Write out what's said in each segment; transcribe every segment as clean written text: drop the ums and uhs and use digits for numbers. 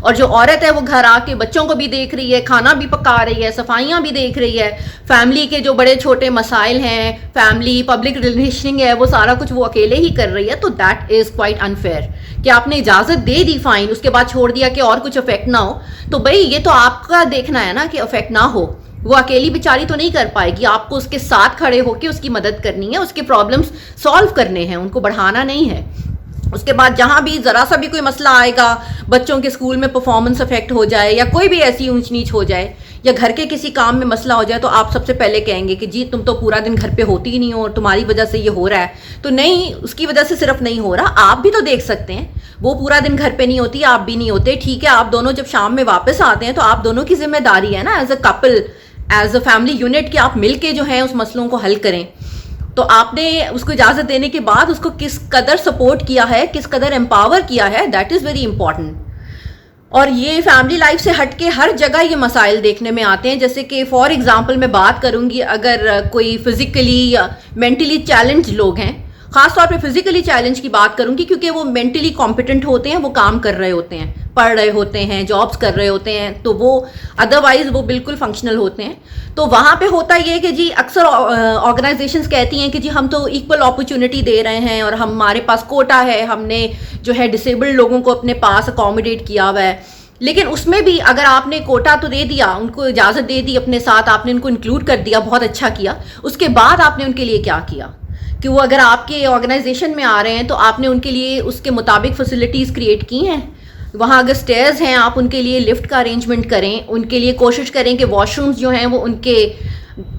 اور جو عورت ہے وہ گھر آ کے بچوں کو بھی دیکھ رہی ہے, کھانا بھی پکا رہی ہے, صفائیاں بھی دیکھ رہی ہے, فیملی کے جو بڑے چھوٹے مسائل ہیں, فیملی پبلک ریلیشننگ ہے, وہ سارا کچھ وہ اکیلے ہی کر رہی ہے, تو دیٹ از کوائٹ انفیئر. کہ آپ نے اجازت دے دی فائن, اس کے بعد چھوڑ دیا کہ اور کچھ افیکٹ نہ ہو, تو بھائی یہ تو آپ کا دیکھنا ہے نا کہ افیکٹ نہ ہو. وہ اکیلی بیچاری تو نہیں کر پائے گی, آپ کو اس کے ساتھ کھڑے ہو کے اس کی مدد کرنی ہے, اس کے پرابلمس سالو کرنے ہیں, ان کو بڑھانا نہیں ہے. اس کے بعد جہاں بھی ذرا سا بھی کوئی مسئلہ آئے گا, بچوں کے اسکول میں پرفارمنس افیکٹ ہو جائے یا کوئی بھی ایسی اونچ نیچ ہو جائے یا گھر کے کسی کام میں مسئلہ ہو جائے, تو آپ سب سے پہلے کہیں گے کہ جی تم تو پورا دن گھر پہ ہوتی ہی نہیں ہو اور تمہاری وجہ سے یہ ہو رہا ہے. تو نہیں, اس کی وجہ سے صرف نہیں ہو رہا, آپ بھی تو دیکھ سکتے ہیں. وہ پورا دن گھر پہ نہیں ہوتی, آپ بھی نہیں ہوتے, ٹھیک ہے. آپ دونوں جب شام میں واپس آتے ہیں تو آپ دونوں کی ذمہ داری ہے نا, as a Kapil, as a family unit, کہ آپ مل کے جو ہیں اس مسئلوں کو حل کریں. تو آپ نے اس کو اجازت دینے کے بعد اس کو کس قدر سپورٹ کیا ہے, کس قدر امپاور کیا ہے, دیٹ از ویری امپورٹنٹ. اور یہ فیملی لائف سے ہٹ کے ہر جگہ یہ مسائل دیکھنے میں آتے ہیں. جیسے کہ فار ایگزامپل میں بات کروں گی, اگر کوئی فزیکلی یا مینٹلی چیلنج لوگ ہیں, خاص طور پہ فزیکلی چیلنج کی بات کروں گی کیونکہ وہ مینٹلی کمپیٹنٹ ہوتے ہیں, وہ کام کر رہے ہوتے ہیں, پڑھ رہے ہوتے ہیں, جابس کر رہے ہوتے ہیں, تو وہ ادروائز وہ بالکل فنکشنل ہوتے ہیں. تو وہاں پہ ہوتا یہ کہ جی اکثر آرگنائزیشنز کہتی ہیں کہ جی ہم تو ایکول اپرچونٹی دے رہے ہیں اور ہمارے پاس کوٹا ہے, ہم نے جو ہے ڈسیبلڈ لوگوں کو اپنے پاس اکوموڈیٹ کیا ہوا ہے. لیکن اس میں بھی اگر آپ نے کوٹا تو دے دیا, ان کو اجازت دے دی اپنے ساتھ, آپ نے ان کو انکلوڈ کر دیا, بہت اچھا کیا, اس کے بعد آپ نے ان کے لیے کیا کیا کہ وہ اگر آپ کے آرگنائزیشن میں آ رہے ہیں تو آپ نے ان کے لیے اس کے مطابق فیسلٹیز کریٹ کی ہیں. وہاں اگر سٹیئرز ہیں, آپ ان کے لیے لفٹ کا ارینجمنٹ کریں, ان کے لیے کوشش کریں کہ واش رومز جو ہیں وہ ان کے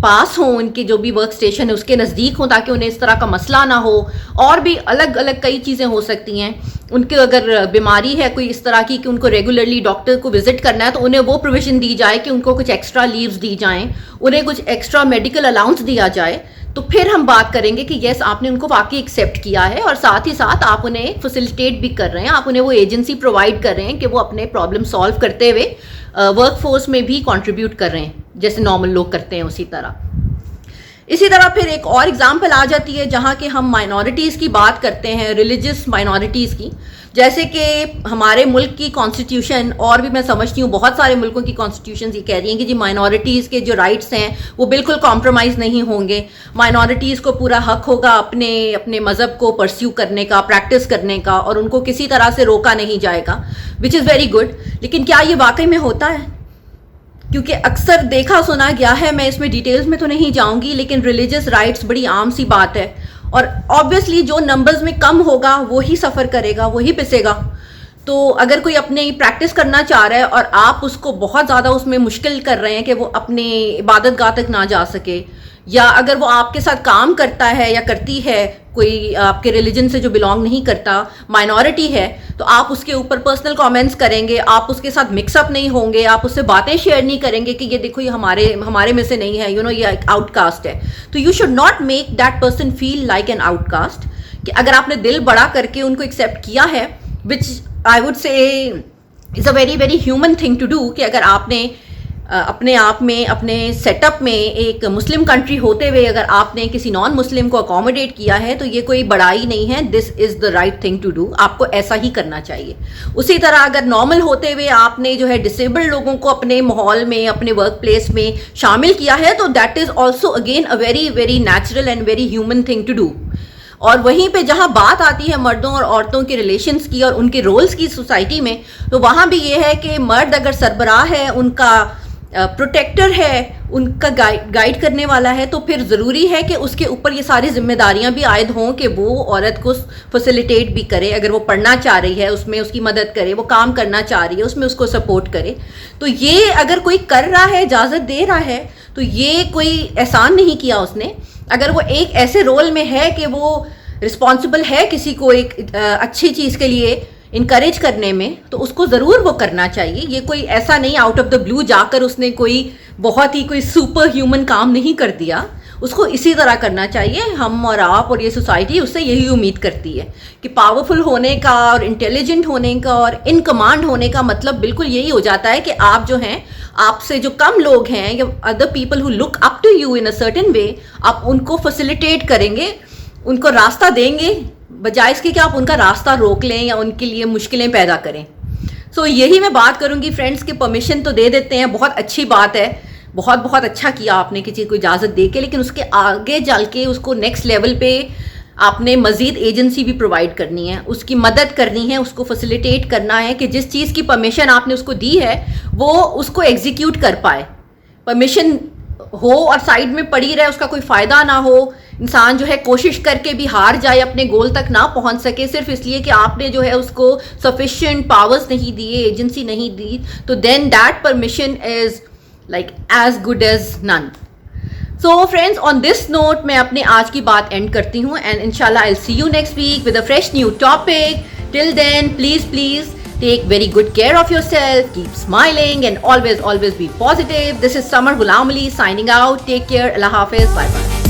پاس ہوں, ان کی جو بھی ورک اسٹیشن ہے اس کے نزدیک ہوں, تاکہ انہیں اس طرح کا مسئلہ نہ ہو. اور بھی الگ الگ کئی چیزیں ہو سکتی ہیں. ان کے اگر بیماری ہے کوئی اس طرح کی کہ ان کو ریگولرلی ڈاکٹر کو وزٹ کرنا ہے, تو انہیں وہ پروویژن دی جائے کہ ان کو کچھ ایکسٹرا لیوز دی جائیں, انہیں کچھ ایکسٹرا میڈیکل الاؤنس دیا جائے. تو پھر ہم بات کریں گے کہ یس آپ نے ان کو واقعی ایکسیپٹ کیا ہے, اور ساتھ ہی ساتھ آپ انہیں فیسیلیٹیٹ بھی کر رہے ہیں, آپ انہیں وہ ایجنسی پرووائڈ کر رہے ہیں کہ وہ اپنے پرابلم سالو کرتے ہوئے ورک فورس میں بھی کنٹریبیوٹ کر رہے ہیں, جیسے نارمل لوگ کرتے ہیں اسی طرح. اسی طرح پھر ایک اور ایگزامپل آ جاتی ہے جہاں کہ ہم مائنورٹیز کی بات کرتے ہیں, ریلیجس مائنورٹیز کی. جیسے کہ ہمارے ملک کی کانسٹیٹیوشن, اور بھی میں سمجھتی ہوں بہت سارے ملکوں کی کانسٹیٹیوشنز یہ کہہ رہی ہیں کہ جی مائنورٹیز کے جو رائٹس ہیں وہ بالکل کمپرومائز نہیں ہوں گے, مائنورٹیز کو پورا حق ہوگا اپنے مذہب کو پرسیو کرنے کا, پریکٹس کرنے کا, اور ان کو کسی طرح سے روکا نہیں جائے گا, وچ از ویری گڈ. لیکن کیا یہ واقعی میں ہوتا ہے؟ کیونکہ اکثر دیکھا سنا گیا ہے, میں اس میں ڈیٹیلز میں تو نہیں جاؤں گی, لیکن ریلیجس رائٹس بڑی عام سی بات ہے, اور آبویسلی جو نمبرز میں کم ہوگا وہی سفر کرے گا, وہی پسے گا. تو اگر کوئی اپنی پریکٹس کرنا چاہ رہا ہے اور آپ اس کو بہت زیادہ اس میں مشکل کر رہے ہیں کہ وہ اپنے عبادت گاہ تک نہ جا سکے, یا اگر وہ آپ کے ساتھ کام کرتا ہے یا کرتی ہے, کوئی آپ کے ریلیجن سے جو بلانگ نہیں کرتا, مائنورٹی ہے, تو آپ اس کے اوپر پرسنل کامنٹس کریں گے, آپ اس کے ساتھ مکس اپ نہیں ہوں گے, آپ اس سے باتیں شیئر نہیں کریں گے کہ یہ دیکھو یہ ہمارے میں سے نہیں ہے, یہ ایک آؤٹ کاسٹ ہے. تو you should not make that person feel like an outcast. کہ اگر آپ نے دل بڑا کر کے ان کو ایکسیپٹ کیا ہے, وچ I would say is a very very human thing to do, کہ اگر آپ نے اپنے آپ میں, اپنے سیٹ اپ میں ایک مسلم کنٹری ہوتے ہوئے اگر آپ نے کسی نان مسلم کو اکوموڈیٹ کیا ہے, تو یہ کوئی بڑائی نہیں ہے, this is the right thing to do, آپ کو ایسا ہی کرنا چاہیے. اسی طرح اگر نارمل ہوتے ہوئے آپ نے جو ہے ڈسیبلڈ لوگوں کو اپنے ماحول میں, اپنے ورک پلیس میں شامل کیا ہے, تو that is also again a very very natural and very human thing to do. اور وہیں پہ جہاں بات آتی ہے مردوں اور عورتوں کے ریلیشنز کی اور ان کے رولز کی سوسائٹی میں, تو وہاں بھی یہ ہے کہ مرد اگر سربراہ ہے, ان کا پروٹیکٹر ہے, ان کا گائیڈ کرنے والا ہے, تو پھر ضروری ہے کہ اس کے اوپر یہ ساری ذمہ داریاں بھی عائد ہوں کہ وہ عورت کو فیسیلیٹیٹ بھی کرے, اگر وہ پڑھنا چاہ رہی ہے اس میں اس کی مدد کرے, وہ کام کرنا چاہ رہی ہے اس میں اس کو سپورٹ کرے. تو یہ اگر کوئی کر رہا ہے, اجازت دے رہا ہے, تو یہ کوئی احسان نہیں کیا اس نے. اگر وہ ایک ایسے رول میں ہے کہ وہ رسپانسبل ہے کسی کو ایک اچھی چیز کے لیے انکریج کرنے میں, تو اس کو ضرور وہ کرنا چاہیے. یہ کوئی ایسا نہیں آؤٹ آف دا بلو جا کر اس نے کوئی بہت ہی کوئی سپر ہیومن کام نہیں کر دیا, اس کو اسی طرح کرنا چاہیے. ہم اور آپ اور یہ سوسائٹی اس سے یہی امید کرتی ہے کہ پاورفل ہونے کا اور انٹیلیجنٹ ہونے کا اور ان کمانڈ ہونے کا مطلب بالکل یہی ہو جاتا ہے کہ آپ جو ہیں, آپ سے جو کم لوگ ہیں یا other people who look up to you in a certain way, آپ ان کو فیسیلیٹیٹ کریں گے, ان کو راستہ دیں گے, بجائے اس کے کہ آپ ان کا راستہ روک لیں یا ان کے لیے مشکلیں پیدا کریں. سو یہی میں بات کروں گی فرینڈس کہ پرمیشن تو دے دیتے ہیں, بہت اچھی بات ہے, بہت اچھا کیا آپ نے کسی کو اجازت دے کے, لیکن اس کے آگے چل کے اس کو نیکسٹ لیول پہ آپ نے مزید ایجنسی بھی پرووائڈ کرنی ہے, اس کی مدد کرنی ہے, اس کو فیسیلیٹیٹ کرنا ہے کہ جس چیز کی پرمیشن آپ نے اس کو دی ہے وہ اس کو ایگزیکیوٹ کر پائے. پرمیشن ہو اور سائڈ میں پڑی رہے, اس کا کوئی فائدہ نہ ہو, انسان جو ہے کوشش کر کے بھی ہار جائے, اپنے گول تک نہ پہنچ سکے صرف اس لیے کہ آپ نے جو ہے اس کو سفیشینٹ پاورز نہیں دیے, ایجنسی نہیں دی, تو then that permission is like as good as none. So friends on this note میں اپنے آج کی بات اینڈ کرتی ہوں, اینڈ ان شاء اللہ I see you next week with a fresh new topic. Till then please take very good care of yourself, keep smiling and always be positive. This is Samar Ghulam Ali signing out. Take care. Allah Hafiz. Bye bye.